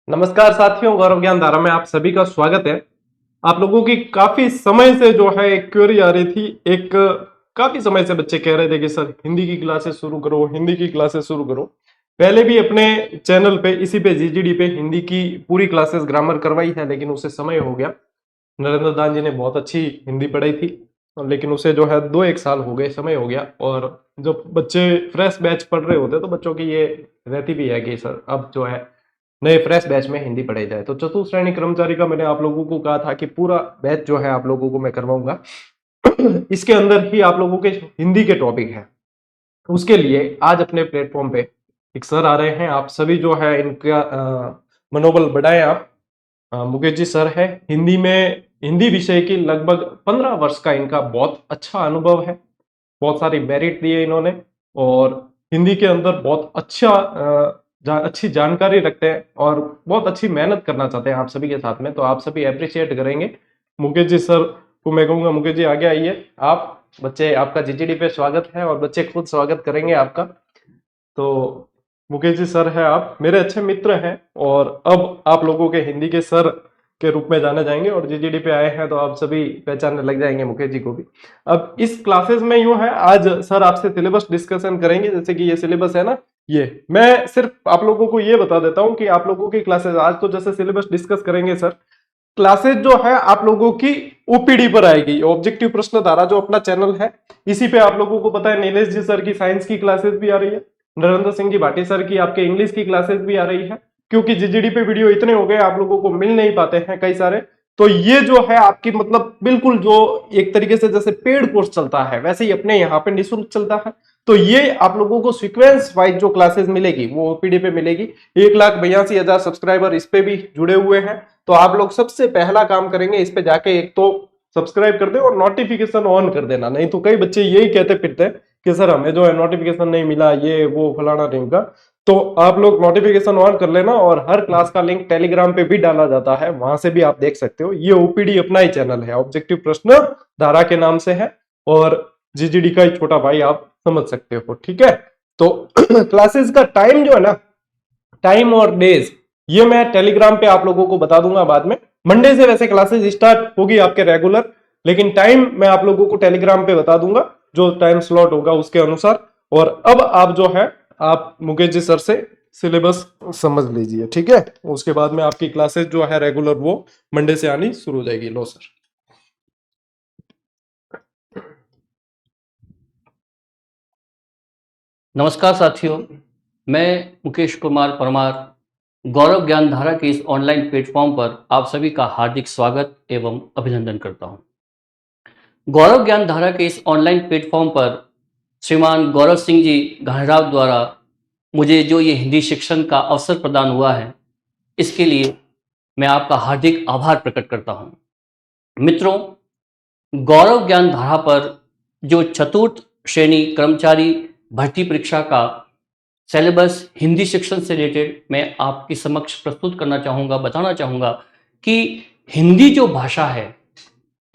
नमस्कार साथियों, गौरव ज्ञान धारा में आप सभी का स्वागत है। आप लोगों की काफी समय से जो है एक क्वेरी आ रही थी। काफी समय से बच्चे कह रहे थे कि सर हिंदी की क्लासेस शुरू करो, हिंदी की क्लासेस शुरू करो। पहले भी अपने चैनल पे इसी पे जीजीडी पे हिंदी की पूरी क्लासेस ग्रामर करवाई है, लेकिन उसे समय हो गया। नरेंद्र दान जी ने बहुत अच्छी हिंदी पढ़ाई थी, लेकिन उसे जो है 2-1 साल हो गए, समय हो गया। और जो बच्चे फ्रेश बैच पढ़ रहे होते तो बच्चों की ये रहती भी है कि सर अब जो है नए फ्रेश बैच में हिंदी पढ़ाई जाए। तो चतुर्थ श्रेणी कर्मचारी का मैंने आप लोगों को कहा था कि पूरा बैच जो है आप लोगों को मैं करवाऊंगा। इसके अंदर ही आप लोगों के हिंदी के टॉपिक है। उसके लिए आज अपने प्लेटफॉर्म पे एक सर आ रहे हैं। आप सभी जो है इनका मनोबल बढ़ाएं आप। मुकेश जी सर है, हिंदी विषय की लगभग 15 वर्ष का इनका बहुत अच्छा अनुभव है। बहुत सारी मेरिट दी है इन्होंने और हिंदी के अंदर बहुत अच्छी जानकारी रखते हैं और बहुत अच्छी मेहनत करना चाहते हैं आप सभी के साथ में। तो आप सभी अप्रिशिएट करेंगे मुकेश जी सर को। मैं कहूंगा मुकेश जी आगे आइए। आप बच्चे, आपका जीजीडी पे स्वागत है और बच्चे खुद स्वागत करेंगे आपका। तो मुकेश जी सर है, आप मेरे अच्छे मित्र हैं और अब आप लोगों के हिंदी के सर के रूप में जाने जाएंगे और जीजीडी पे आए हैं तो आप सभी पहचानने लग जाएंगे मुकेश जी को भी। अब इस क्लासेस में यूं है, आज सर आपसे सिलेबस डिस्कशन करेंगे। जैसे कि ये सिलेबस है ना, ये मैं सिर्फ आप लोगों को ये बता देता हूं कि आप लोगों की क्लासेस आज तो जैसे सिलेबस डिस्कस करेंगे सर, क्लासेस जो है आप लोगों की ओपीडी पर आएगी। ऑब्जेक्टिव प्रश्न धारा जो अपना चैनल है, इसी पे आप लोगों को पता है नीलेश जी सर की साइंस की क्लासेस भी आ रही है, नरेंद्र सिंह जी भाटी सर की आपके इंग्लिश की क्लासेस भी आ रही है। क्योंकि जीजीडी पे वीडियो इतने हो गए आप लोगों को मिल नहीं पाते हैं कई सारे, तो ये जो है आपकी मतलब बिल्कुल जो एक तरीके से जैसे पेड कोर्स चलता है वैसे ही अपने यहाँ पे निःशुल्क चलता है। तो ये आप लोगों को सीक्वेंस वाइज जो क्लासेस मिलेगी वो ओपीडी पे मिलेगी। 1,82,000 सब्सक्राइबर इस पे भी जुड़े हुए हैं। तो आप लोग सबसे पहला काम करेंगे, इस पे जाके एक तो सब्सक्राइब कर दे और नोटिफिकेशन ऑन कर देना। नहीं तो कई बच्चे यही कहते फिरते हैं कि सर हमें जो है नोटिफिकेशन नहीं मिला, ये वो फलाना नहीं का। तो आप लोग नोटिफिकेशन ऑन कर लेना और हर क्लास का लिंक टेलीग्राम पे भी डाला जाता है, वहां से भी आप देख सकते हो। ये ओपीडी अपना ही चैनल है, ऑब्जेक्टिव प्रश्न धारा के नाम से है और जीजीडी का ही छोटा भाई आप समझ सकते हो। ठीक है, तो क्लासेस का टाइम जो है ना, टाइम और डेज ये मैं टेलीग्राम पे आप लोगों को बता दूंगा बाद में। मंडे से वैसे क्लासेस स्टार्ट होगी आपके रेगुलर, लेकिन टाइम मैं आप लोगों को टेलीग्राम पे बता दूंगा जो टाइम स्लॉट होगा उसके अनुसार। और अब आप जो है आप मुकेश जी सर से सिलेबस समझ लीजिए, ठीक है। उसके बाद में आपकी क्लासेस जो है रेगुलर वो मंडे से आनी शुरू हो जाएगी। लो सर। नमस्कार साथियों, मैं मुकेश कुमार परमार गौरव ज्ञान धारा के इस ऑनलाइन प्लेटफॉर्म पर आप सभी का हार्दिक स्वागत एवं अभिनंदन करता हूं। गौरव ज्ञान धारा के इस ऑनलाइन प्लेटफॉर्म पर श्रीमान गौरव सिंह जी घाणराव द्वारा मुझे जो ये हिंदी शिक्षण का अवसर प्रदान हुआ है, इसके लिए मैं आपका हार्दिक आभार प्रकट करता हूं। मित्रों, गौरव ज्ञान धारा पर जो चतुर्थ श्रेणी कर्मचारी भर्ती परीक्षा का सिलेबस हिंदी शिक्षण से रिलेटेड मैं आपके समक्ष प्रस्तुत करना चाहूँगा, बताना चाहूँगा कि हिंदी जो भाषा है,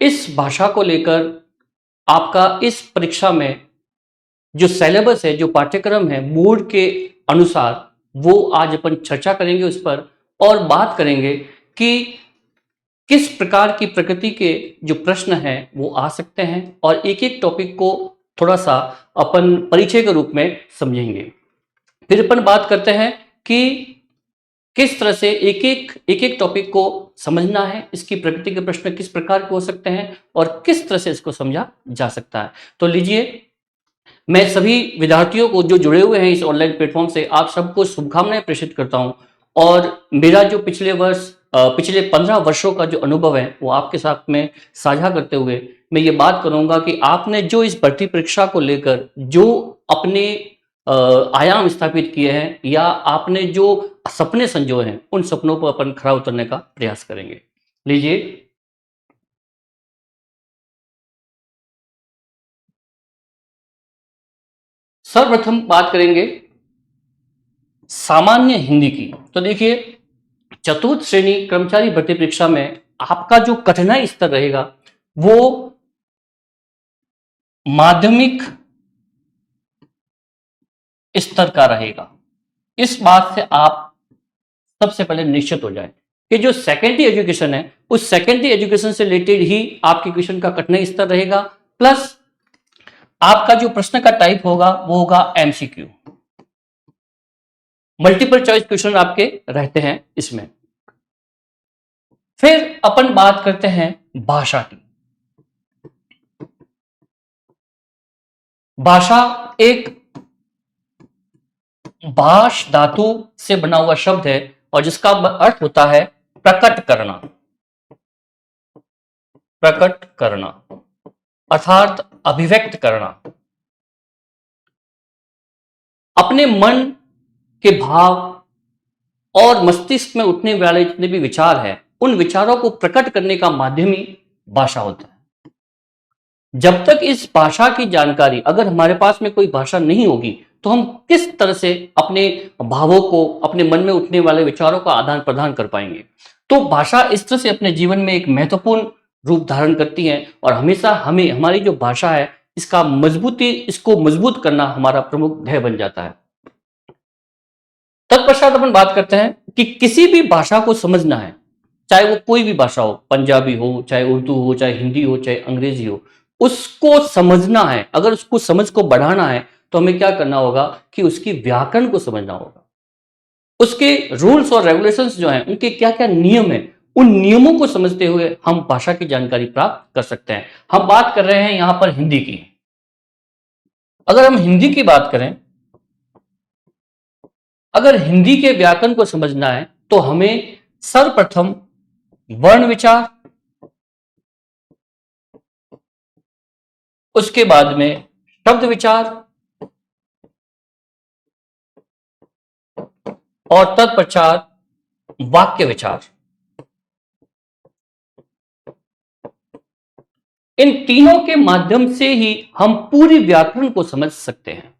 इस भाषा को लेकर आपका इस परीक्षा में जो सिलेबस है, जो पाठ्यक्रम है, बोर्ड के अनुसार, वो आज अपन चर्चा करेंगे उस पर और बात करेंगे कि किस प्रकार की प्रकृति के जो प्रश्न हैं वो आ सकते हैं और एक एक टॉपिक को थोड़ा सा अपन परिचय के रूप में समझेंगे। फिर अपन बात करते हैं कि किस तरह से एक एक टॉपिक को समझना है, इसकी प्रकृति के प्रश्न किस प्रकार के हो सकते हैं और किस तरह से इसको समझा जा सकता है। तो लीजिए, मैं सभी विद्यार्थियों को जो जुड़े हुए हैं इस ऑनलाइन प्लेटफॉर्म से, आप सबको शुभकामनाएं प्रेषित करता हूं और मेरा जो पिछले 15 वर्षों का जो अनुभव है वो आपके साथ में साझा करते हुए मैं ये बात करूंगा कि आपने जो इस भर्ती परीक्षा को लेकर जो अपने आयाम स्थापित किए हैं या आपने जो सपने संजोए हैं, उन सपनों पर अपन खरा उतरने का प्रयास करेंगे। लीजिए, सर्वप्रथम बात करेंगे सामान्य हिंदी की। तो देखिए, चतुर्थ श्रेणी कर्मचारी भर्ती परीक्षा में आपका जो कठिनाई स्तर रहेगा वो माध्यमिक स्तर का रहेगा। इस बात से आप सबसे पहले निश्चित हो जाए कि जो सेकेंडरी एजुकेशन है उस सेकेंडरी एजुकेशन से रिलेटेड ही आपके क्वेश्चन का कठिनाई स्तर रहेगा, प्लस आपका जो प्रश्न का टाइप होगा वो होगा एमसीक्यू, मल्टीपल चॉइस क्वेश्चन आपके रहते हैं इसमें। फिर अपन बात करते हैं भाषा की। भाषा एक भाष धातु से बना हुआ शब्द है और जिसका अर्थ होता है प्रकट करना, प्रकट करना अर्थात अभिव्यक्त करना। अपने मन के भाव और मस्तिष्क में उठने वाले जितने भी विचार हैं उन विचारों को प्रकट करने का माध्यम ही भाषा होता है। जब तक इस भाषा की जानकारी, अगर हमारे पास में कोई भाषा नहीं होगी तो हम किस तरह से अपने भावों को, अपने मन में उठने वाले विचारों का आदान प्रदान कर पाएंगे। तो भाषा इस तरह से अपने जीवन में एक महत्वपूर्ण रूप धारण करती है और हमेशा हमें हमारी जो भाषा है इसको मजबूत करना हमारा प्रमुख ध्येय बन जाता है। तत्पश्चात अपन बात करते हैं कि किसी भी भाषा को समझना है, चाहे वो कोई भी भाषा हो, पंजाबी हो, चाहे उर्दू हो, चाहे हिंदी हो, चाहे अंग्रेजी हो, उसको समझना है। अगर उसको समझ को बढ़ाना है तो हमें क्या करना होगा कि उसकी व्याकरण को समझना होगा, उसके रूल्स और रेगुलेशंस जो हैं उनके क्या क्या नियम है, उन नियमों को समझते हुए हम भाषा की जानकारी प्राप्त कर सकते हैं। हम बात कर रहे हैं यहां पर हिंदी की। अगर हम हिंदी की बात करें, अगर हिंदी के व्याकरण को समझना है तो हमें सर्वप्रथम वर्ण विचार, उसके बाद में शब्द विचार और तत्पश्चात वाक्य विचार, इन तीनों के माध्यम से ही हम पूरी व्याकरण को समझ सकते हैं।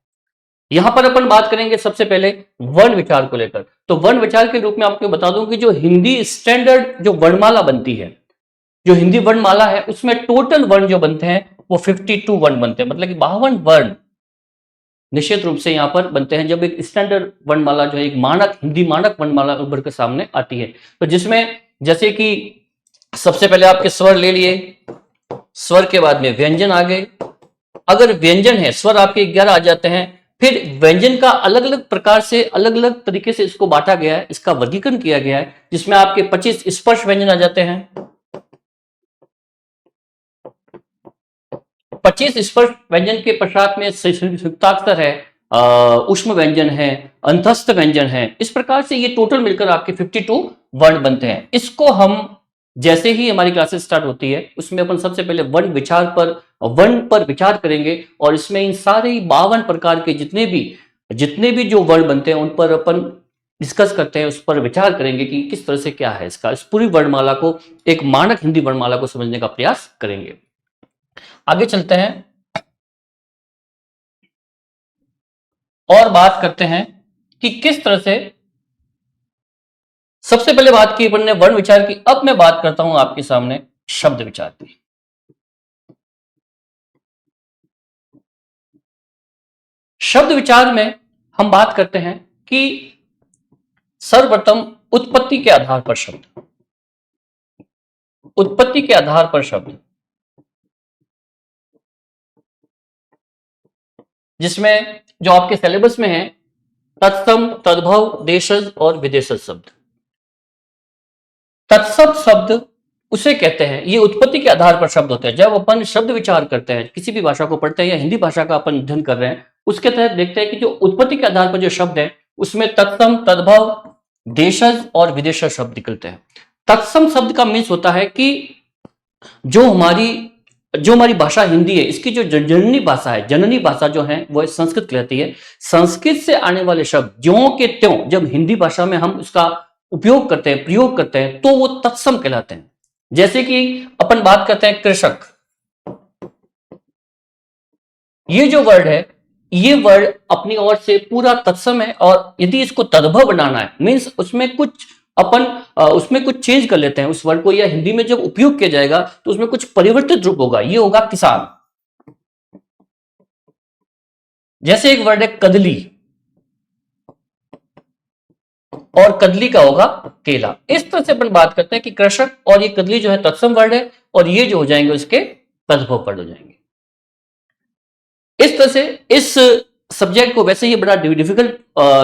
यहां पर अपन बात करेंगे सबसे पहले वर्ण विचार को लेकर। तो वर्ण विचार के रूप में आपको बता दूं कि जो हिंदी स्टैंडर्ड जो वर्णमाला बनती है, जो हिंदी वर्णमाला है उसमें टोटल वर्ण जो बनते हैं वो 52 वर्ण बनते हैं, मतलब कि 52 वर्ण निश्चित रूप से यहां पर बनते हैं जब एक स्टैंडर्ड वर्णमाला जो है, एक मानक हिंदी मानक वर्णमाला उभर के सामने आती है। तो जिसमें जैसे कि सबसे पहले आपके स्वर ले लिए, स्वर के बाद में व्यंजन आ गए। अगर व्यंजन है, स्वर आपके 11 आ जाते हैं, फिर व्यंजन का अलग अलग प्रकार से, अलग अलग तरीके से इसको बांटा गया है, इसका वर्गीकरण किया गया है, जिसमें आपके 25 स्पर्श व्यंजन आ जाते हैं। 25 स्पर्श व्यंजन के पश्चात में संयुक्ताक्षर है, उष्म व्यंजन है, अंतस्थ व्यंजन है। इस प्रकार से ये टोटल मिलकर आपके 52 वर्ण बनते हैं। इसको हम जैसे ही हमारी क्लासेस स्टार्ट होती है उसमें अपन सबसे पहले वर्ण पर विचार करेंगे और इसमें इन सारे 52 प्रकार के जितने भी जो वर्ण बनते हैं उन पर अपन डिस्कस करते हैं, उस पर विचार करेंगे कि किस तरह से क्या है इसका, इस पूरी वर्णमाला को, एक मानक हिंदी वर्णमाला को समझने का प्रयास करेंगे। आगे चलते हैं और बात करते हैं कि किस तरह से, सबसे पहले बात की अपन ने वर्ण विचार की, अब मैं बात करता हूं आपके सामने शब्द विचार की। शब्द विचार में हम बात करते हैं कि सर्वप्रथम उत्पत्ति के आधार पर शब्द, उत्पत्ति के आधार पर शब्द, जिसमें जो आपके सिलेबस में है तत्सम, तद्भव, देशज और विदेशज शब्द। तत्सम शब्द उसे कहते हैं, ये उत्पत्ति के आधार पर शब्द होते हैं। जब अपन शब्द विचार करते हैं, किसी भी भाषा को पढ़ते हैं या हिंदी भाषा का अपन अध्ययन कर रहे हैं, उसके तहत देखते हैं कि जो उत्पत्ति के आधार पर जो शब्द है उसमें तत्सम, तद्भव, देशज और विदेशज शब्द निकलते हैं। तत्सम शब्द का मीन्स होता है कि जो हमारी भाषा हिंदी है, इसकी जो जननी भाषा है, जननी भाषा जो है वो संस्कृत कहलाती है। संस्कृत से आने वाले शब्द ज्यों के त्यों जब हिंदी भाषा में हम उसका उपयोग करते हैं, प्रयोग करते हैं, तो वो तत्सम कहलाते हैं। जैसे कि अपन बात करते हैं कृषक, ये जो वर्ड है, ये वर्ड अपनी ओर से पूरा तत्सम है और यदि इसको तद्भव बनाना है, मीन्स उसमें कुछ चेंज कर लेते हैं उस वर्ड को, या हिंदी में जब उपयोग किया जाएगा तो उसमें कुछ परिवर्तित रूप होगा, ये होगा किसान। जैसे एक वर्ड है कदली, और कदली का होगा केला। इस तरह से अपन बात करते हैं कि कृषक और ये कदली जो है तत्सम वर्ड है और ये जो हो जाएंगे उसके तद्भव वर्ड हो जाएंगे। इस तरह से इस सब्जेक्ट को वैसे ही बड़ा डिफिकल्ट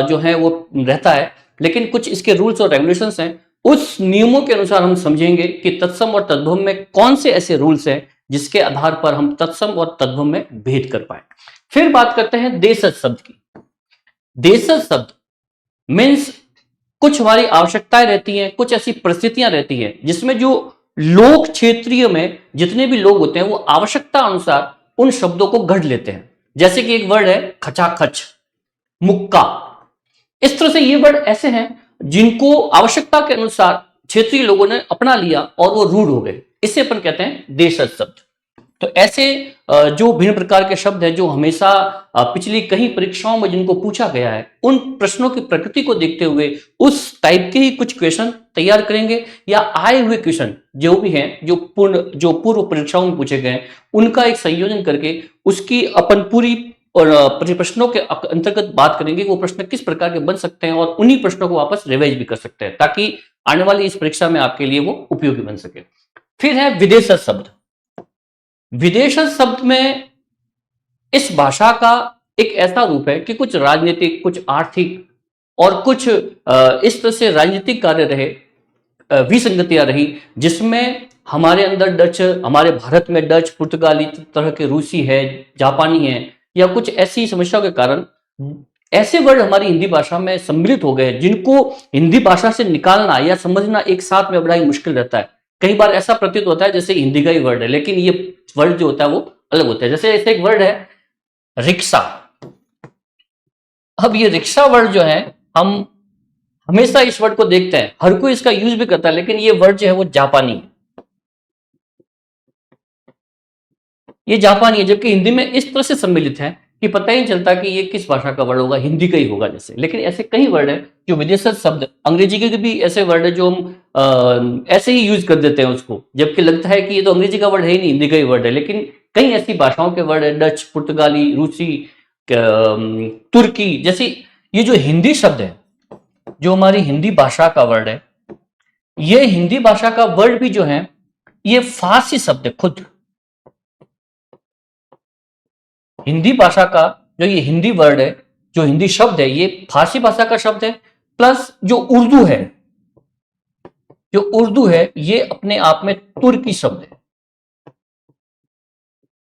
जो है वो रहता है, लेकिन कुछ इसके रूल्स और रेगुलेशंस हैं, उस नियमों के अनुसार हम समझेंगे कि तत्सम और तद्भव में कौन से ऐसे रूल्स हैं जिसके आधार पर हम तत्सम और तद्भव में भेद कर पाए। फिर बात करते हैं देशज शब्द की। देशज शब्द मीन्स कुछ हमारी आवश्यकताएं रहती हैं, कुछ ऐसी परिस्थितियां रहती हैं जिसमें जो लोक क्षेत्रीय में जितने भी लोग होते हैं वो आवश्यकता अनुसार उन शब्दों को गढ़ लेते हैं। जैसे कि एक वर्ड है खचाखच, मुक्का। इस तरह से ये वर्ड ऐसे हैं जिनको आवश्यकता के अनुसार क्षेत्रीय लोगों ने अपना लिया और वो रूढ़ हो गए। इसे अपन कहते हैं देशज शब्द। तो ऐसे जो भिन्न प्रकार के शब्द हैं जो हमेशा पिछली कई परीक्षाओं में जिनको पूछा गया है, उन प्रश्नों की प्रकृति को देखते हुए उस टाइप के ही कुछ क्वेश्चन तैयार करेंगे, या आए हुए क्वेश्चन जो भी हैं जो पूर्व परीक्षाओं में पूछे गए हैं उनका एक संयोजन करके उसकी अपन पूरी और प्रश्नों के अंतर्गत बात करेंगे वो प्रश्न किस प्रकार के बन सकते हैं और उन्हीं प्रश्नों को वापस रिवाइज भी कर सकते हैं ताकि आने वाली इस परीक्षा में आपके लिए वो उपयोगी बन सके। फिर है विदेशज शब्द। विदेशज शब्द में इस भाषा का एक ऐसा रूप है कि कुछ राजनीतिक, कुछ आर्थिक और कुछ इस तरह से राजनीतिक कार्य रहे, विसंगतियां रही, जिसमें हमारे अंदर डच, हमारे भारत में डच, पुर्तगाली तरह के, रूसी है, जापानी है, या कुछ ऐसी समस्याओं के कारण ऐसे वर्ड हमारी हिंदी भाषा में सम्मिलित हो गए जिनको हिंदी भाषा से निकालना या समझना एक साथ में बड़ा ही मुश्किल रहता है। कई बार ऐसा प्रतीत होता है जैसे हिंदी का ही वर्ड है, लेकिन ये वर्ड जो होता है वो अलग होता है। जैसे ऐसे एक वर्ड है रिक्शा। अब ये रिक्शा वर्ड जो है हम हमेशा इस वर्ड को देखते हैं, हर कोई इसका यूज भी करता है, लेकिन ये वर्ड जो है वो जापानी है। ये जापानी है, जबकि हिंदी में इस तरह से सम्मिलित है कि पता ही नहीं चलता कि ये किस भाषा का वर्ड होगा, हिंदी का ही होगा जैसे। लेकिन ऐसे कई वर्ड है जो विदेशज शब्द, अंग्रेजी के भी ऐसे वर्ड है जो हम ऐसे ही यूज कर देते हैं उसको, जबकि लगता है कि ये तो अंग्रेजी का वर्ड है ही नहीं, हिंदी का ही वर्ड है। लेकिन कई ऐसी भाषाओं के वर्ड है, डच, पुर्तगाली, रूसी, तुर्की जैसी। ये जो हिंदी शब्द है, जो हमारी हिंदी भाषा का वर्ड है, ये हिंदी भाषा का वर्ड भी जो है ये फारसी शब्द है खुद। हिंदी भाषा का जो ये हिंदी वर्ड है, जो हिंदी शब्द है, ये फारसी भाषा का शब्द है। प्लस जो उर्दू है, ये अपने आप में तुर्की शब्द है।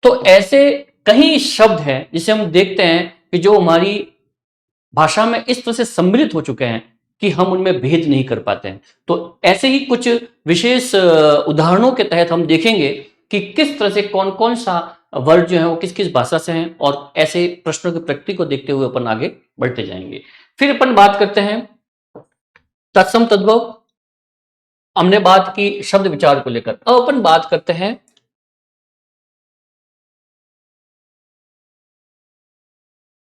तो ऐसे कई शब्द हैं जिसे हम देखते हैं कि जो हमारी भाषा में इस तरह से सम्मिलित हो चुके हैं कि हम उनमें भेद नहीं कर पाते हैं। तो ऐसे ही कुछ विशेष उदाहरणों के तहत हम देखेंगे कि किस तरह से कौन कौन सा वर्ड जो है वो किस किस भाषा से हैं, और ऐसे प्रश्नों की प्रकृति को देखते हुए अपन आगे बढ़ते जाएंगे। फिर अपन बात करते हैं तत्सम तद्भव। हमने बात की शब्द विचार को लेकर, अब अपन बात करते हैं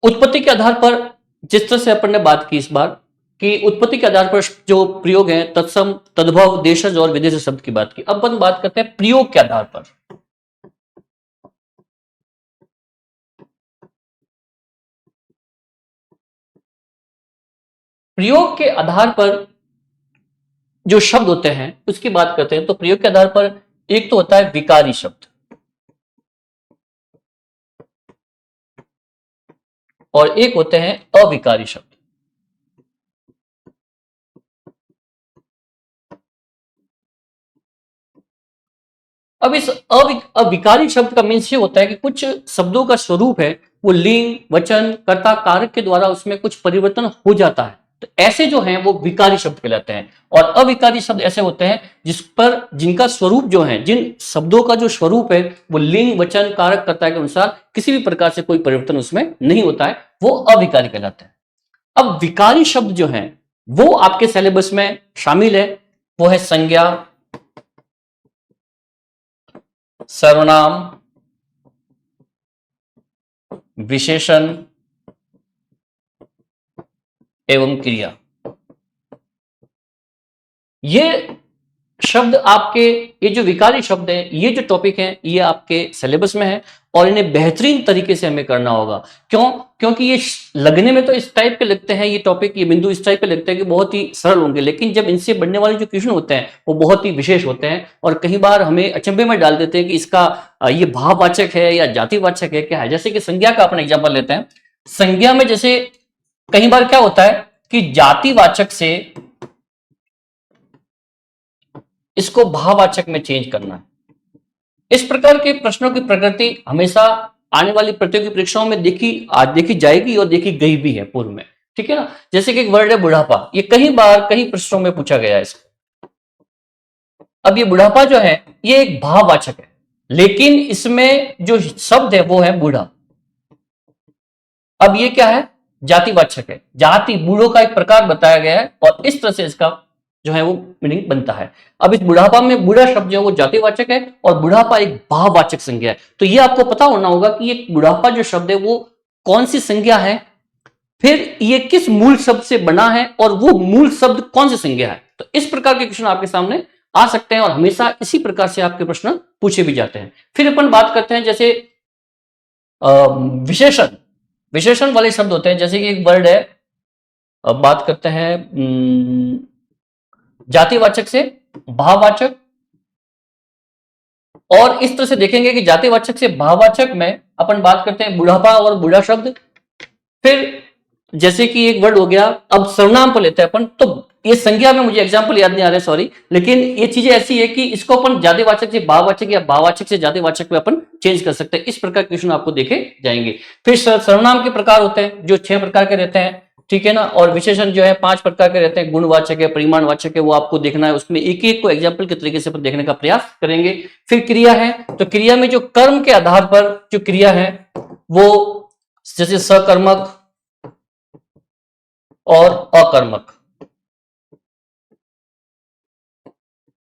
उत्पत्ति के आधार पर। जिस तरह से अपन ने बात की इस बार कि उत्पत्ति के आधार पर जो प्रयोग है, तत्सम, तद्भव, देशज और विदेश शब्द की बात की, अब अपन बात करते हैं प्रयोग के आधार पर। प्रयोग के आधार पर जो शब्द होते हैं उसकी बात करते हैं। तो प्रयोग के आधार पर एक तो होता है विकारी शब्द और एक होते हैं अविकारी शब्द। अब इस अविकारी शब्द का मीन्स ये होता है कि कुछ शब्दों का स्वरूप है वो लिंग, वचन, कर्ता, कारक के द्वारा उसमें कुछ परिवर्तन हो जाता है। तो ऐसे जो हैं वो विकारी शब्द कहलाते हैं। और अविकारी शब्द ऐसे होते हैं जिनका स्वरूप जो है, जिन शब्दों का जो स्वरूप है वो लिंग, वचन, कारक, कर्ता के अनुसार किसी भी प्रकार से कोई परिवर्तन उसमें नहीं होता है, वो अविकारी कहलाते हैं। अब विकारी शब्द जो है वो आपके सिलेबस में शामिल है, वो है संज्ञा, सर्वनाम, विशेषण एवं क्रिया। ये शब्द आपके, ये जो विकारी शब्द है, ये जो टॉपिक है, ये आपके सिलेबस में है और इन्हें बेहतरीन तरीके से हमें करना होगा। क्यों? क्योंकि ये लगने में तो इस टाइप के लगते हैं, ये टॉपिक, ये बिंदु इस टाइप के लगते हैं कि बहुत ही सरल होंगे, लेकिन जब इनसे बनने वाले जो क्वेश्चन होते हैं वो बहुत ही विशेष होते हैं और कई बार हमें अचंभे में डाल देते हैं कि इसका ये भाववाचक है या जातिवाचक है, क्या है। जैसे कि संज्ञा का अपन एग्जाम्पल लेते हैं। संज्ञा में जैसे कई बार क्या होता है कि जातिवाचक से इसको भाववाचक में चेंज करना है। इस प्रकार के प्रश्नों की प्रकृति हमेशा आने वाली प्रतियोगी परीक्षाओं में देखी जाएगी और देखी गई भी है पूर्व में, ठीक है ना। जैसे कि एक वर्ड है बुढ़ापा, ये कई बार कई प्रश्नों में पूछा गया है इसको। अब ये बुढ़ापा जो है ये एक भाववाचक है, लेकिन इसमें जो शब्द है वो है बूढ़ा। अब ये क्या है? जातिवाचक है। जाति, बूढ़ों का एक प्रकार बताया गया है और इस तरह से इसका जो है वो मीनिंग बनता है। अब इस बुढ़ापा में बूढ़ा शब्द जो है वो जातिवाचक है और बुढ़ापा एक भाववाचक संज्ञा है। तो ये आपको पता होना होगा कि ये बुढ़ापा जो शब्द है वो कौन सी संज्ञा है, फिर ये किस मूल शब्द से बना है और वो मूल शब्द कौन सी संज्ञा है। तो इस प्रकार के क्वेश्चन आपके सामने आ सकते हैं और हमेशा इसी प्रकार से आपके प्रश्न पूछे भी जाते हैं। फिर अपन बात करते हैं जैसे विशेषण। विशेषण वाले शब्द होते हैं, जैसे कि एक वर्ड है, अब बात करते हैं जातिवाचक से भाववाचक, और इस तरह से देखेंगे कि जातिवाचक से भाववाचक में अपन बात करते हैं बुढ़ापा और बूढ़ा शब्द। फिर जैसे कि एक वर्ड हो गया, अब सर्वनाम पर लेते हैं अपन, तो ये संज्ञा में मुझे एग्जांपल याद नहीं आ रहे, सॉरी, लेकिन ये चीजें ऐसी है कि इसको अपन जातिवाचक से भाववाचक या भाववाचक से जातिवाचक में अपन चेंज कर सकते हैं। इस प्रकार के क्वेश्चन आपको देखे जाएंगे। फिर सर्वनाम के प्रकार होते हैं जो 6 प्रकार के रहते हैं, ठीक है ना। और विशेषण जो है 5 प्रकार के रहते हैं, गुणवाचक है, परिमाणवाचक है, वो आपको देखना है। उसमें एक एक को एग्जाम्पल के तरीके से अपन देखने का प्रयास करेंगे। फिर क्रिया है, तो क्रिया में जो कर्म के आधार पर जो क्रिया है वो जैसे सकर्मक और अकर्मक।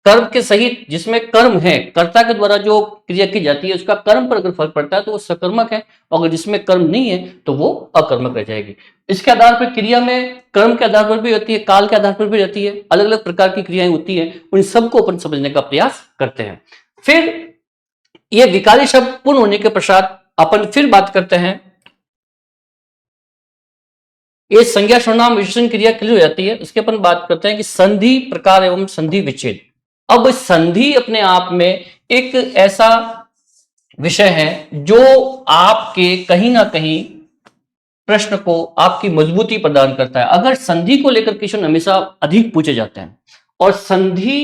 कर्म के सहित जिसमें कर्म है, कर्ता के द्वारा जो क्रिया की जाती है उसका कर्म पर अगर फर्क पड़ता है तो वो सकर्मक है, और अगर जिसमें कर्म नहीं है तो वो अकर्मक रह जाएगी। इसके आधार पर क्रिया में कर्म के आधार पर भी होती है, काल के आधार पर भी रहती है, अलग अलग प्रकार की क्रियाएं होती है, उन सबको अपन समझने का प्रयास करते हैं। फिर ये विकारी शब्द पूर्ण होने के पश्चात अपन फिर बात करते हैं, ये संज्ञा सर्वनाम विशेषण क्रिया क्लियर हो जाती है। उसके अपन बात करते हैं कि संधि प्रकार एवं संधि विच्छेद। अब संधि अपने आप में एक ऐसा विषय है जो आपके कहीं ना कहीं प्रश्न को आपकी मजबूती प्रदान करता है। अगर संधि को लेकर क्वेश्चन हमेशा अधिक पूछे जाते हैं और संधि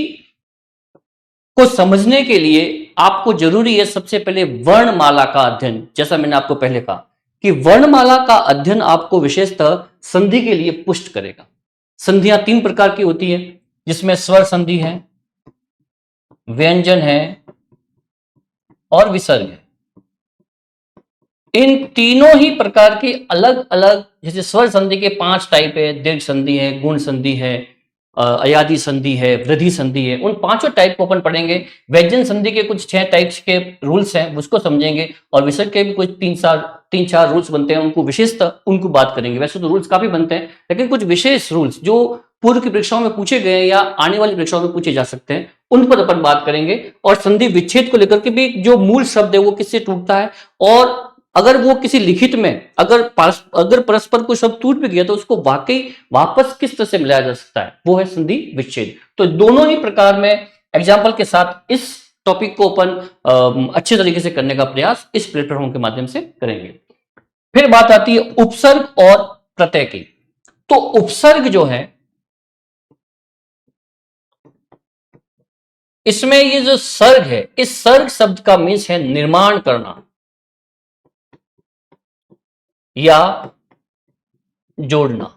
को समझने के लिए आपको जरूरी है सबसे पहले वर्णमाला का अध्ययन। जैसा मैंने आपको पहले कहा कि वर्णमाला का अध्ययन आपको विशेषतः संधि के लिए पुष्ट करेगा। संधियां 3 प्रकार की होती है, जिसमें स्वर संधि है, व्यंजन है और विसर्ग है। इन तीनों ही प्रकार की अलग अलग, जैसे स्वर संधि के 5 टाइप है, दीर्घ संधि है, गुण संधि है, अयादि संधि है, वृद्धि संधि है, उन 5 टाइप को अपन पढ़ेंगे। व्यंजन संधि के कुछ 6 टाइप्स के रूल्स हैं, उसको समझेंगे, और विसर्ग के भी कुछ 3-4 रूल्स बनते हैं, उनको विशेषतः उनको बात करेंगे। वैसे तो रूल्स काफी बनते हैं, लेकिन कुछ विशेष रूल्स जो पूर्व की परीक्षाओं में पूछे गए या आने वाली परीक्षाओं में पूछे जा सकते हैं, उन पर अपन बात करेंगे। और संधि विच्छेद को लेकर के भी जो मूल शब्द है वो किससे टूटता है, और अगर वो किसी लिखित में अगर परस्पर कोई शब्द टूट भी गया तो उसको वाकई वापस किस तरह से मिलाया जा सकता है, वो है संधि विच्छेद। तो दोनों ही प्रकार में एग्जाम्पल के साथ इस टॉपिक को अपन अच्छे तरीके से करने का प्रयास इस प्लेटफॉर्म के माध्यम से करेंगे। फिर बात आती है उपसर्ग और प्रत्यय की। तो उपसर्ग जो है, इसमें ये जो सर्ग है, इस सर्ग शब्द का मीन्स है निर्माण करना या जोड़ना।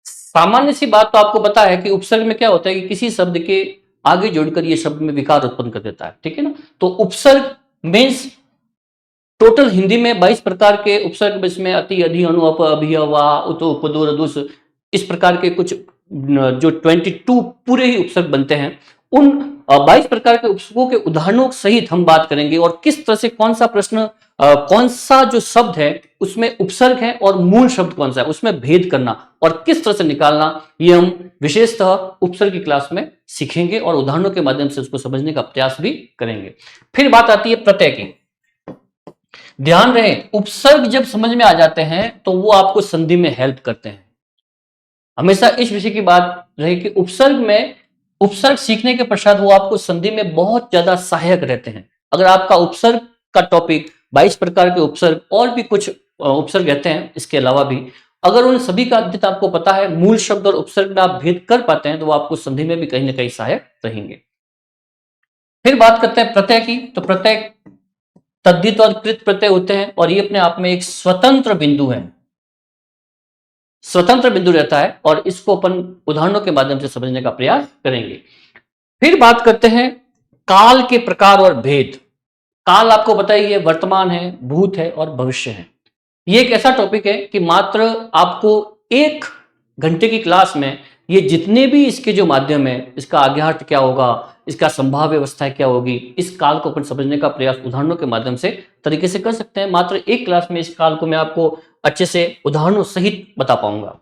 सामान्य सी बात तो आपको पता है कि उपसर्ग में क्या होता है कि किसी शब्द के आगे जोड़कर ये शब्द में विकार उत्पन्न कर देता है, ठीक है ना। तो उपसर्ग मीन्स टोटल हिंदी में 22 प्रकार के उपसर्ग, इसमें अति, अधि, अनु, अप, अभि, वा, उत, उप, दुर, दुस, इस प्रकार के कुछ जो 22 पूरे ही उपसर्ग बनते हैं। उन 22 प्रकार के उपसर्गों के उदाहरणों सहित हम बात करेंगे और किस तरह से कौन सा प्रश्न कौन सा जो शब्द है उसमें उपसर्ग है और मूल शब्द कौन सा है, उसमें भेद करना और किस तरह से निकालना, ये हम विशेषतः उपसर्ग की क्लास में सीखेंगे और उदाहरणों के माध्यम से उसको समझने का प्रयास भी करेंगे। फिर बात आती है प्रत्यय की। ध्यान रहे, उपसर्ग जब समझ में आ जाते हैं तो वो आपको संधि में हेल्प करते हैं। हमेशा इस विषय की बात रहे कि उपसर्ग सीखने के पश्चात वो आपको संधि में बहुत ज्यादा सहायक रहते हैं। अगर आपका उपसर्ग का टॉपिक 22 प्रकार के उपसर्ग और भी कुछ उपसर्ग रहते हैं इसके अलावा भी, अगर उन सभी का अध्ययन आपको पता है, मूल शब्द और उपसर्ग में आप भेद कर पाते हैं, तो वो आपको संधि में भी कहीं ना कहीं सहायक रहेंगे। फिर बात करते हैं प्रत्यय की। तो प्रत्यय तद्धित और कृत प्रत्यय होते हैं और ये अपने आप में एक स्वतंत्र बिंदु है, स्वतंत्र बिंदु रहता है और इसको अपन उदाहरणों के माध्यम से समझने का प्रयास करेंगे। फिर बात करते हैं काल के प्रकार और भेद। काल आपको पता ही है, वर्तमान है, भूत है और भविष्य है। ये एक ऐसा टॉपिक है कि मात्र आपको 1 घंटे की क्लास में ये जितने भी इसके जो माध्यम है, इसका आज्ञार्थ क्या होगा, इसका संभाव्य व्यवस्था क्या होगी, इस काल को अपन समझने का प्रयास उदाहरणों के माध्यम से तरीके से कर सकते हैं। मात्र 1 क्लास में इस काल को मैं आपको अच्छे से उदाहरणों सहित बता पाऊंगा।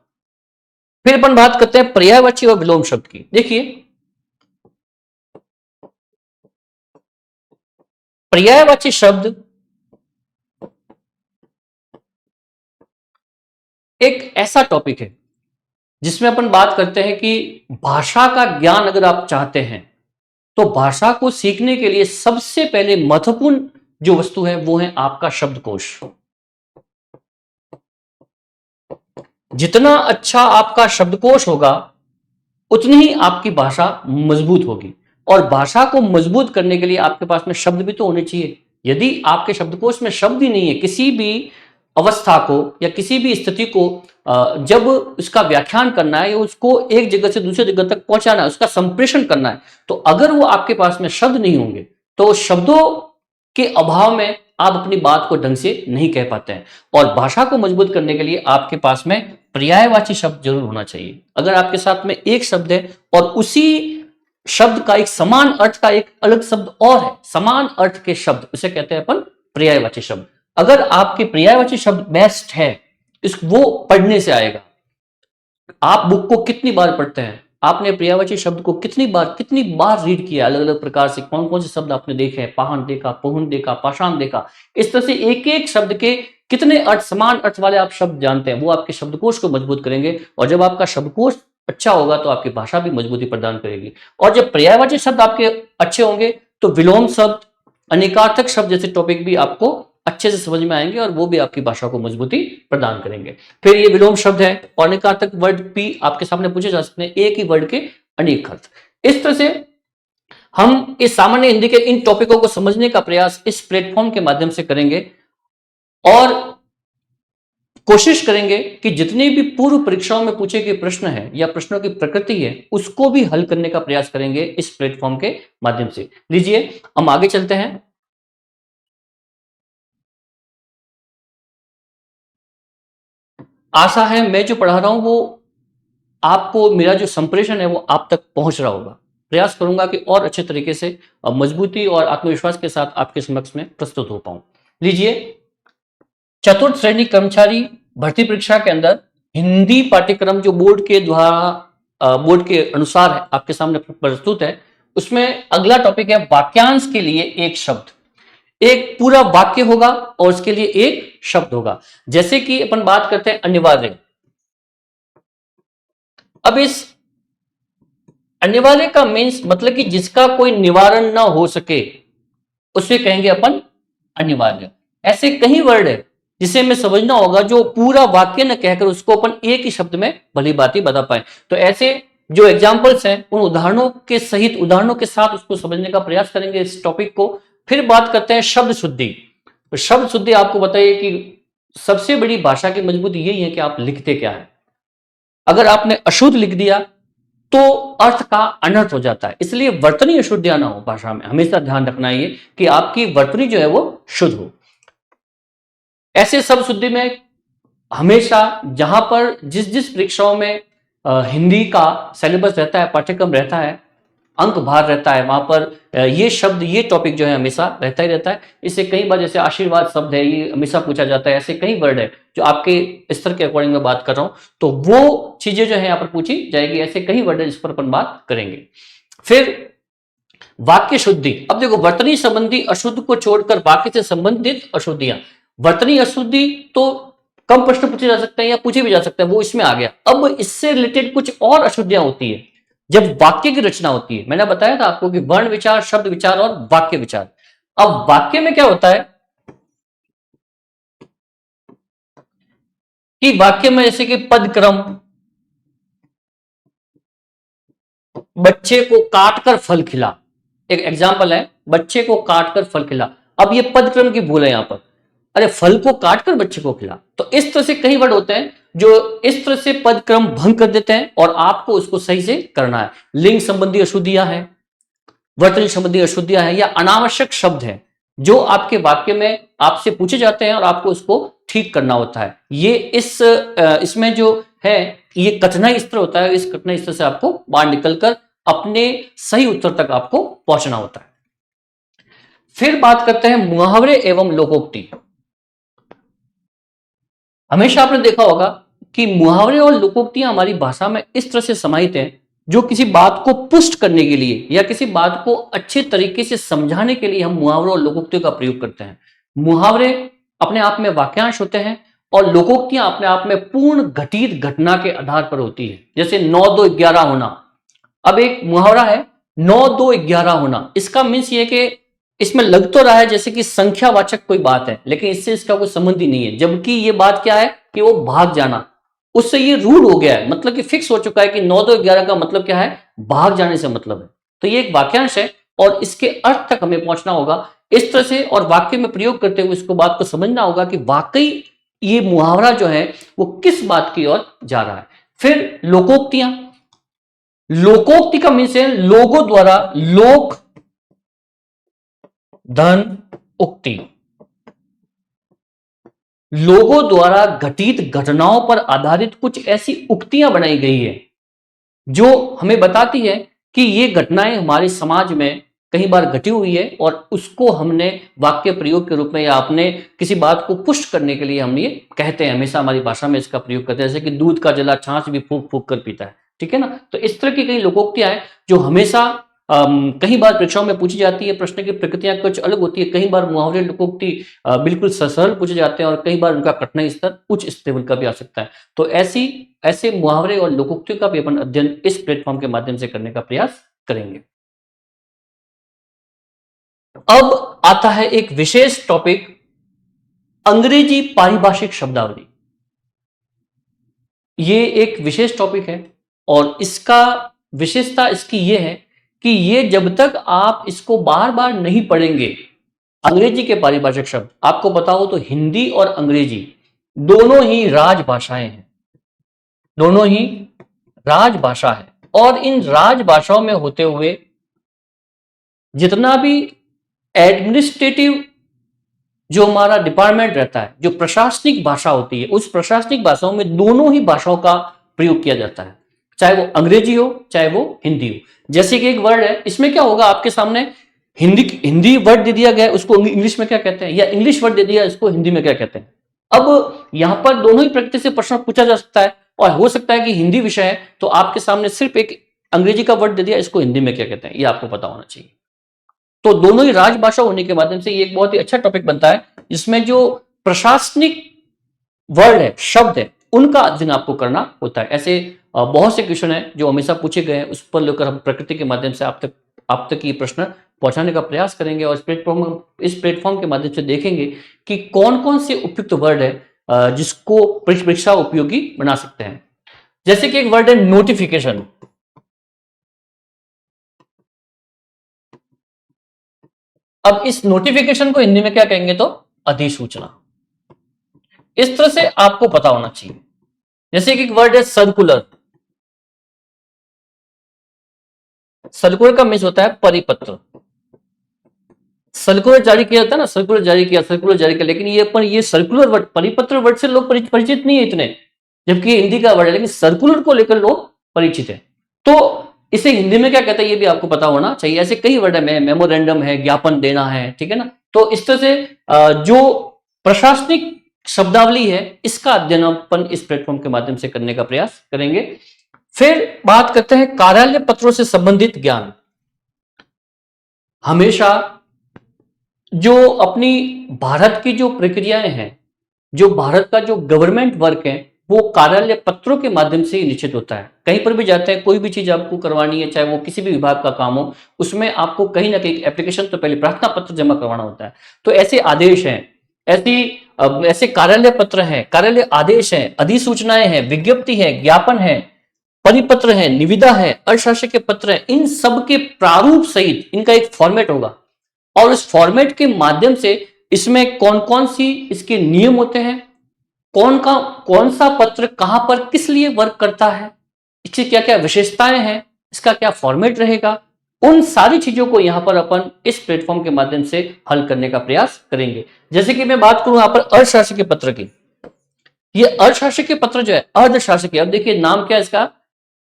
फिर अपन बात करते हैं पर्यायवाची और विलोम शब्द की। देखिए, पर्यायवाची शब्द एक ऐसा टॉपिक है जिसमें अपन बात करते हैं कि भाषा का ज्ञान अगर आप चाहते हैं तो भाषा को सीखने के लिए सबसे पहले महत्वपूर्ण जो वस्तु है वो है आपका शब्दकोश। जितना अच्छा आपका शब्दकोश होगा उतनी ही आपकी भाषा मजबूत होगी, और भाषा को मजबूत करने के लिए आपके पास में शब्द भी तो होने चाहिए। यदि आपके शब्दकोश में शब्द ही नहीं है, किसी भी अवस्था को या किसी भी स्थिति को जब उसका व्याख्यान करना है या उसको एक जगह से दूसरी जगह तक पहुंचाना है, उसका संप्रेषण करना है, तो अगर वो आपके पास में शब्द नहीं होंगे तो शब्दों के अभाव में आप अपनी बात को ढंग से नहीं कह पाते हैं। और भाषा को मजबूत करने के लिए आपके पास में पर्यायवाची शब्द जरूर होना चाहिए। अगर आपके साथ में एक शब्द है और उसी शब्द का एक समान अर्थ का एक अलग शब्द और है, समान अर्थ के शब्द, उसे कहते हैं अपन पर्यायवाची शब्द। अगर आपके पर्यायवाची शब्द बेस्ट है, इस वो पढ़ने से आएगा। आप बुक को कितनी बार पढ़ते हैं, आपने पर्यायवाची शब्द को कितनी बार रीड किया, अलग अलग प्रकार से कौन कौन से शब्द आपने देखे हैं, पाहन देखा, पहुन देखा, पाषाण देखा, इस तरह से एक एक शब्द के कितने अर्थ, समान अर्थ वाले आप शब्द जानते हैं, वो आपके शब्दकोश को मजबूत करेंगे। और जब आपका शब्दकोश अच्छा होगा तो आपकी भाषा भी मजबूती प्रदान करेगी। और जब पर्यायवाची शब्द आपके अच्छे होंगे तो विलोम शब्द, अनेकार्थक शब्द जैसे टॉपिक भी आपको अच्छे से समझ में आएंगे और वो भी आपकी भाषा को मजबूती प्रदान करेंगे। फिर ये विलोम शब्द है और अनेकार्थक वर्ड भी आपके सामने पूछे जा सकते हैं, एक ही वर्ड के अनेक अर्थ। इस तरह से हम इस सामान्य हिंदी के इन टॉपिकों को समझने का प्रयास इस प्लेटफॉर्म के माध्यम से करेंगे और कोशिश करेंगे कि जितने भी पूर्व परीक्षाओं में पूछे गए प्रश्न है या प्रश्नों की प्रकृति है उसको भी हल करने का प्रयास करेंगे इस प्लेटफॉर्म के माध्यम से। लीजिए हम आगे चलते हैं। आशा है मैं जो पढ़ा रहा हूं वो आपको, मेरा जो संप्रेषण है वो आप तक पहुंच रहा होगा। प्रयास करूंगा कि और अच्छे तरीके से मजबूती और आत्मविश्वास के साथ आपके समक्ष में प्रस्तुत हो पाऊं। लीजिए, चतुर्थ श्रेणी कर्मचारी भर्ती परीक्षा के अंदर हिंदी पाठ्यक्रम जो बोर्ड के द्वारा, बोर्ड के अनुसार है, आपके सामने प्रस्तुत है, उसमें अगला टॉपिक है वाक्यांश के लिए एक शब्द। एक पूरा वाक्य होगा और उसके लिए एक शब्द होगा। जैसे कि अपन बात करते हैं अनिवार्य। अब इस अनिवार्य का मीन्स मतलब कि जिसका कोई निवारण ना हो सके उसे कहेंगे अपन अनिवार्य। ऐसे कई वर्ड है जिसे हमें समझना होगा, जो पूरा वाक्य न कहकर उसको अपन एक ही शब्द में भली बात बता पाए। तो ऐसे जो एग्जाम्पल्स हैं उन उदाहरणों के सहित, उदाहरणों के साथ उसको समझने का प्रयास करेंगे इस टॉपिक को। फिर बात करते हैं शब्द शुद्धि। तो शब्द शुद्धि आपको बताइए कि सबसे बड़ी भाषा की मजबूती यही है कि आप लिखते क्या है। अगर आपने अशुद्ध लिख दिया तो अर्थ का अनर्थ हो जाता है, इसलिए वर्तनी अशुद्धियां ना हो भाषा में। हमेशा ध्यान रखना है कि आपकी वर्तनी जो है वो शुद्ध हो। ऐसे शब्द शुद्धि में हमेशा जहां पर जिस जिस परीक्षाओं में हिंदी का सिलेबस रहता है, पाठ्यक्रम रहता है, अंक भार रहता है वहां पर ये शब्द, ये टॉपिक जो है हमेशा रहता ही रहता है। इससे कई बार जैसे आशीर्वाद शब्द है, ये हमेशा पूछा जाता है। ऐसे कई वर्ड है जो आपके स्तर के अकॉर्डिंग मैं बात कर रहा हूं, तो वो चीजें जो है यहाँ पर पूछी जाएगी। ऐसे कई वर्ड है जिस पर अपन बात करेंगे। फिर वाक्य शुद्धि। अब देखो, वर्तनी संबंधी अशुद्ध को छोड़कर वाक्य से संबंधित अशुद्धियां। वर्तनी अशुद्धि तो कम प्रश्न पूछे जा सकते हैं या पूछे भी जा सकते हैं, वो इसमें आ गया। अब इससे रिलेटेड कुछ और अशुद्धियां होती है जब वाक्य की रचना होती है। मैंने बताया था आपको कि वर्ण विचार, शब्द विचार और वाक्य विचार। अब वाक्य में क्या होता है कि वाक्य में जैसे कि पद क्रम, बच्चे को काटकर फल खिला, एक एग्जाम्पल है, बच्चे को काटकर फल खिला। अब ये पद क्रम की भूल है यहां पर। अरे फल को काटकर बच्चे को खिला, तो इस तरह से कई वर्ड होते हैं जो इस तरह से पद क्रम भंग कर देते हैं और आपको उसको सही से करना है। लिंग संबंधी अशुद्धियां हैं, वर्तनी संबंधी अशुद्धियां हैं, या अनावश्यक शब्द हैं जो आपके वाक्य में आपसे पूछे जाते हैं और आपको उसको ठीक करना होता है। ये इसमें जो है ये कठिनाई स्तर होता है। इस कठिनाई स्तर से आपको बाहर निकलकर अपने सही उत्तर तक आपको पहुंचना होता है। फिर बात करते हैं मुहावरे एवं लोकोक्ति। हमेशा आपने देखा होगा कि मुहावरे और लोकोक्तियां हमारी भाषा में इस तरह से समाहित हैं जो किसी बात को पुष्ट करने के लिए या किसी बात को अच्छे तरीके से समझाने के लिए हम मुहावरों और लोकोक्तियों का प्रयोग करते हैं। मुहावरे अपने आप में वाक्यांश होते हैं और लोकोक्तियां अपने आप में पूर्ण घटित घटना के आधार पर होती है। जैसे 9 2 11 होना। अब एक मुहावरा है 9 2 11 होना। इसका मीन्स ये कि इसमें लग तो रहा है जैसे कि संख्यावाचक कोई बात है, लेकिन इससे इसका कोई संबंध ही नहीं है। जबकि ये बात क्या है कि वो भाग जाना, उससे ये रूल हो गया है, मतलब कि फिक्स हो चुका है कि 9 2 11 का मतलब क्या है, भाग जाने से मतलब है। तो ये एक वाक्यांश है और इसके अर्थ तक हमें पहुंचना होगा इस तरह से, और वाक्य में प्रयोग करते हुए इसको बात को समझना होगा कि वाकई ये मुहावरा जो है वो किस बात की ओर जा रहा है। फिर लोकोक्तियां। लोकोक्ति का मीन्स है लोगों द्वारा, लोक धन उक्ति, लोगों द्वारा घटित घटनाओं पर आधारित कुछ ऐसी उक्तियां बनाई गई है जो हमें बताती है कि ये घटनाएं हमारे समाज में कई बार घटी हुई है और उसको हमने वाक्य प्रयोग के रूप में या अपने किसी बात को पुष्ट करने के लिए हम ये कहते हैं। हमेशा हमारी भाषा में इसका प्रयोग करते हैं, जैसे कि दूध का जला छाछ भी फूंक फूंक कर पीता है, ठीक है ना। तो इस तरह की कई लोकोक्तियां हैं जो हमेशा कई बार परीक्षाओं में पूछी जाती है। प्रश्न की प्रकृतियां कुछ अलग होती है। कई बार मुहावरे लोकोक्ति बिल्कुल सरल पूछे जाते हैं और कई बार उनका कठिनाई स्तर उच्च लेवल का भी आ सकता है। तो ऐसे मुहावरे और लोकोक्तियों का भी अपन अध्ययन इस प्लेटफॉर्म के माध्यम से करने का प्रयास करेंगे। अब आता है एक विशेष टॉपिक, अंग्रेजी पारिभाषिक शब्दावली। ये एक विशेष टॉपिक है और इसका विशेषता इसकी यह है कि ये जब तक आप इसको बार बार नहीं पढ़ेंगे, अंग्रेजी के पारिभाषिक शब्द, आपको पता हो तो हिंदी और अंग्रेजी दोनों ही राजभाषाएं हैं, दोनों ही राजभाषा है। और इन राजभाषाओं में होते हुए जितना भी एडमिनिस्ट्रेटिव जो हमारा डिपार्टमेंट रहता है, जो प्रशासनिक भाषा होती है, उस प्रशासनिक भाषाओं में दोनों ही भाषाओं का प्रयोग किया जाता है, चाहे वो अंग्रेजी हो चाहे वो हिंदी हो। जैसे कि एक वर्ड है, इसमें क्या होगा, आपके सामने हिंदी वर्ड दे दिया गया है, उसको इंग्लिश में क्या कहते हैं, या इंग्लिश वर्ड दे दिया इसको हिंदी में क्या कहते हैं। अब यहां पर दोनों ही प्रकृति से प्रश्न पूछा जा सकता है और हो सकता है कि हिंदी विषय है तो आपके सामने सिर्फ एक अंग्रेजी का वर्ड दे दिया, इसको हिंदी में क्या कहते हैं, ये आपको पता होना चाहिए। तो दोनों ही राजभाषा होने के माध्यम से ये एक बहुत ही अच्छा टॉपिक बनता है, जिसमें जो प्रशासनिक वर्ड है, शब्द है, उनका अध्ययन आपको करना होता है। ऐसे बहुत से क्वेश्चन है जो हमेशा पूछे गए हैं, उस पर लेकर हम प्रकृति के माध्यम से आप तक ये प्रश्न पहुंचाने का प्रयास करेंगे और इस प्लेटफॉर्म के माध्यम से देखेंगे कि कौन कौन से उपयुक्त वर्ड है जिसको परीक्षा उपयोगी बना सकते हैं। जैसे कि एक वर्ड है नोटिफिकेशन। अब इस नोटिफिकेशन को हिंदी में क्या कहेंगे, तो अधिसूचना। इस तरह से आपको पता होना चाहिए। जैसे कि एक वर्ड है सर्कुलर। सर्कुलर का मीन्स होता है परिपत्र। सर्कुलर जारी किया जाता है ना, सर्कुलर जारी किया, लेकिन ये सर्कुलर वर्ड, परिपत्र वर्ड से लोग परिचित नहीं है इतने, जबकि हिंदी का वर्ड है, लेकिन सर्कुलर को लेकर लोग परिचित है। तो इसे हिंदी में क्या कहते हैं ये भी आपको पता होना चाहिए। ऐसे कई वर्ड है, मेमोरेंडम है, ज्ञापन देना है, ठीक है ना। तो इस तरह से जो प्रशासनिक शब्दावली है इसका अध्ययन अपन इस प्लेटफॉर्म के माध्यम से करने का प्रयास करेंगे। फिर बात करते हैं कार्यालय पत्रों से संबंधित ज्ञान। हमेशा जो अपनी भारत की जो प्रक्रियाएं हैं, जो भारत का जो गवर्नमेंट वर्क है, वो कार्यालय पत्रों के माध्यम से ही निश्चित होता है। कहीं पर भी जाते हैं, कोई भी चीज आपको करवानी है, चाहे वो किसी भी विभाग का काम हो, उसमें आपको कहीं ना कहीं एप्लीकेशन तो पहले प्रार्थना पत्र जमा करवाना होता है। तो ऐसे आदेश हैं, ऐसे कार्यालय पत्र हैं, कार्यालय आदेश हैं, अधिसूचनाएं हैं, विज्ञप्ति है, ज्ञापन है, परिपत्र है, निविदा है, अशासकीय पत्र है, इन सब के प्रारूप सहित इनका एक फॉर्मेट होगा और उस फॉर्मेट के माध्यम से इसमें कौन कौन सी इसके नियम होते हैं, कौन सा पत्र कहां पर किस लिए वर्क करता है, इसकी क्या क्या विशेषताएं हैं, इसका क्या फॉर्मेट रहेगा, उन सारी चीजों को यहां पर अपन इस प्लेटफॉर्म के माध्यम से हल करने का प्रयास करेंगे। जैसे कि मैं बात करूं यहां पर अशासकीय पत्र की, ये अशासकीय पत्र जो है अर्धशासकीय, अब देखिए नाम क्या है इसका,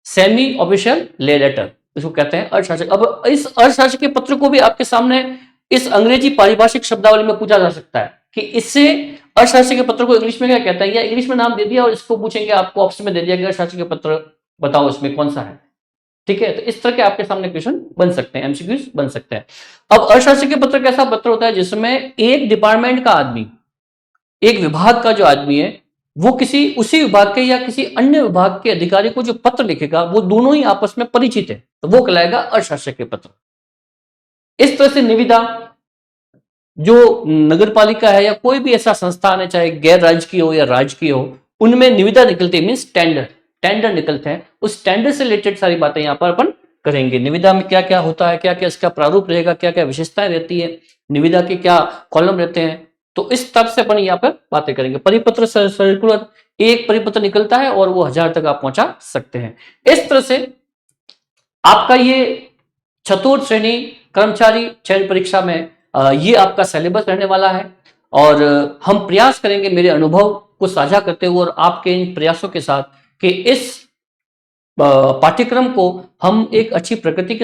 सेमी ऑफिशियल ले लेटर, इसको कहते हैं अशासकीय। अब इस अशासकीय पत्र को भी आपके सामने इस अंग्रेजी पारिभाषिक शब्दावली में पूछा जा सकता है कि इससे अशासकीय पत्र को इंग्लिश में क्या कहता है, या इंग्लिश में नाम दे दिया और इसको पूछेंगे, आपको ऑप्शन में दे दिया गया अशासकीय पत्र बताओ इसमें कौन सा है, ठीक है। तो इस तरह के आपके सामने क्वेश्चन बन सकते हैं, एमसीक्यूज बन सकते हैं। अब अशासकीय पत्र कैसा पत्र होता है जिसमें एक डिपार्टमेंट का आदमी, एक विभाग का जो आदमी है, वो किसी उसी विभाग के या किसी अन्य विभाग के अधिकारी को जो पत्र लिखेगा वो दोनों ही आपस में परिचित है, तो वो कहलाएगा अशासकीय पत्र। इस तरह से निविदा, जो नगर पालिका है या कोई भी ऐसा संस्थान है, चाहे गैर राजकीय हो या राजकीय हो, उनमें निविदा निकलती है, मीन्स टेंडर निकलते हैं। उस टेंडर से रिलेटेड सारी बातें यहां पर अपन करेंगे। निविदा में क्या क्या होता है, क्या क्या इसका प्रारूप रहेगा, क्या क्या विशेषताएं रहती है, निविदा के क्या कॉलम रहते हैं, तो इस तरह से अपन यहाँ पर बातें करेंगे। परिपत्र सर्कुलर, एक परिपत्र निकलता है और वो 1000 तक आप पहुंचा सकते हैं। इस तरह से आपका ये चतुर्थ श्रेणी कर्मचारी चयन परीक्षा में ये आपका सिलेबस रहने वाला है और हम प्रयास करेंगे मेरे अनुभव को साझा करते हुए और आपके इन प्रयासों के साथ कि इस पाठ्यक्रम को हम एक अच्छी प्रकृति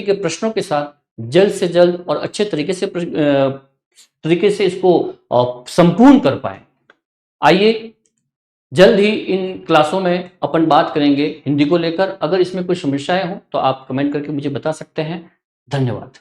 के प्रश्नों के साथ जल्द से जल्द और अच्छे तरीके से इसको संपूर्ण कर पाए। आइए जल्द ही इन क्लासों में अपन बात करेंगे हिंदी को लेकर। अगर इसमें कोई समस्याएं हो तो आप कमेंट करके मुझे बता सकते हैं। धन्यवाद।